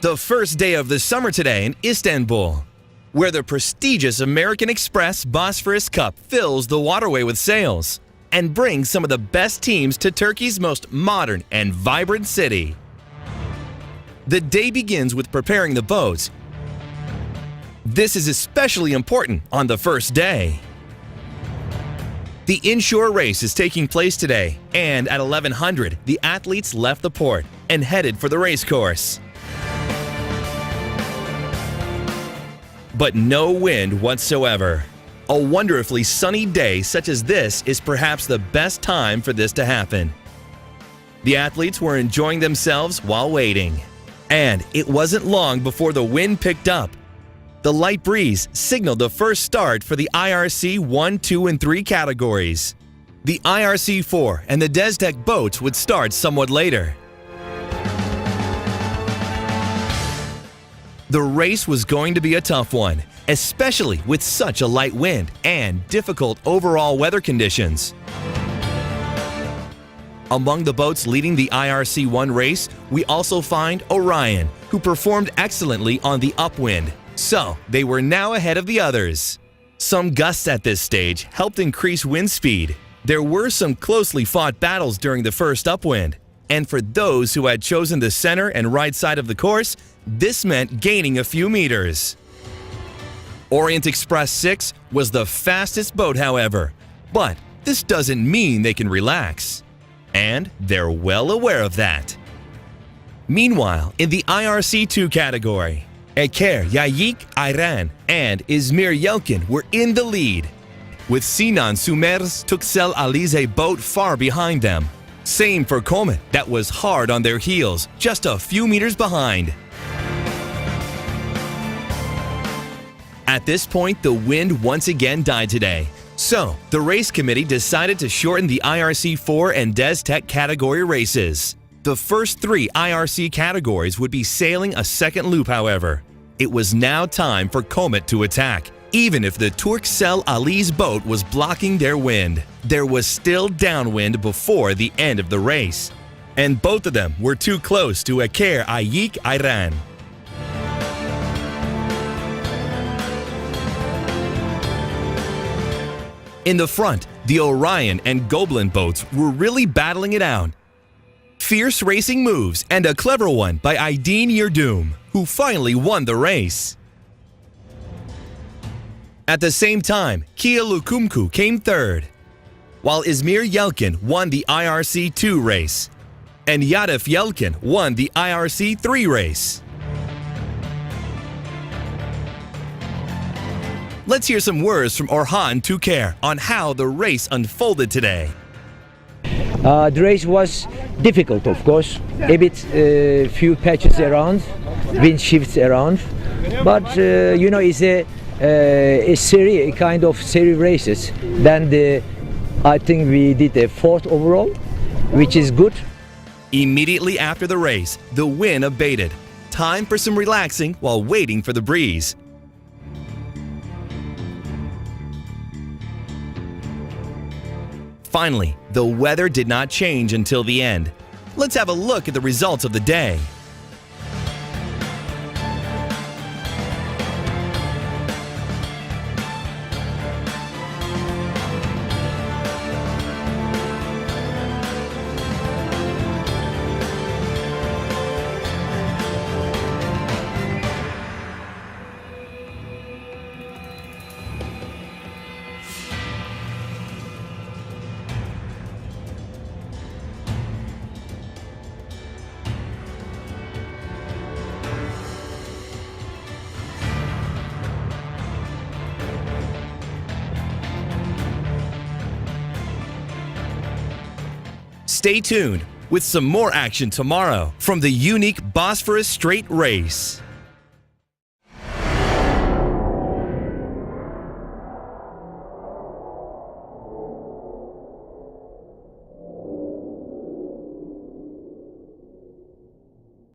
The first day of the summer today in Istanbul, where the prestigious American Express Bosphorus Cup fills the waterway with sails and brings some of the best teams to Turkey's most modern and vibrant city. The day begins with preparing the boats. This is especially important on the first day. The inshore race is taking place today, and at 1100, the athletes left the port and headed for the race course. But no wind whatsoever. A wonderfully sunny day such as this is perhaps the best time for this to happen. The athletes were enjoying themselves while waiting. And it wasn't long before the wind picked up. The light breeze signaled the first start for the IRC 1, 2, and 3 categories. The IRC 4 and the Destek boats would start somewhat later. The race was going to be a tough one, especially with such a light wind and difficult overall weather conditions. Among the boats leading the IRC-1 race, we also find Orion, who performed excellently on the upwind, so they were now ahead of the others. Some gusts at this stage helped increase wind speed. There were some closely fought battles during the first upwind, and for those who had chosen the center and right side of the course, this meant gaining a few meters. Orient Express 6 was the fastest boat, however, but this doesn't mean they can relax. And they're well aware of that. Meanwhile, in the IRC2 category, Eker Yayik Ayran and Izmir Yelkin were in the lead, with Sinan Sumer's Tuksel Alize boat far behind them. Same for Comet, that was hard on their heels, just a few meters behind. At this point, the wind once again died today. So, the race committee decided to shorten the IRC4 and Destek category races. The first 3 IRC categories would be sailing a second loop, however. It was now time for Comet to attack. Even if the Turksel Ali's boat was blocking their wind, there was still downwind before the end of the race. And both of them were too close to Eker Ayik Ayran. In the front, the Orion and Goblin boats were really battling it out. Fierce racing moves and a clever one by Aydin Yildirim, who finally won the race. At the same time, Kia Lukumku came third, while Izmir Yelkin won the IRC2 race, and Yadif Yelkin won the IRC3 race. Let's hear some words from Orhan Tuker on how the race unfolded today. The race was difficult, of course. A bit few patches around, wind shifts around, but it's a kind of series races. Then I think we did a 4th overall, which is good. Immediately after the race, the wind abated. Time for some relaxing while waiting for the breeze. Finally, the weather did not change until the end. Let's have a look at the results of the day. Stay tuned with some more action tomorrow from the unique Bosphorus Strait race.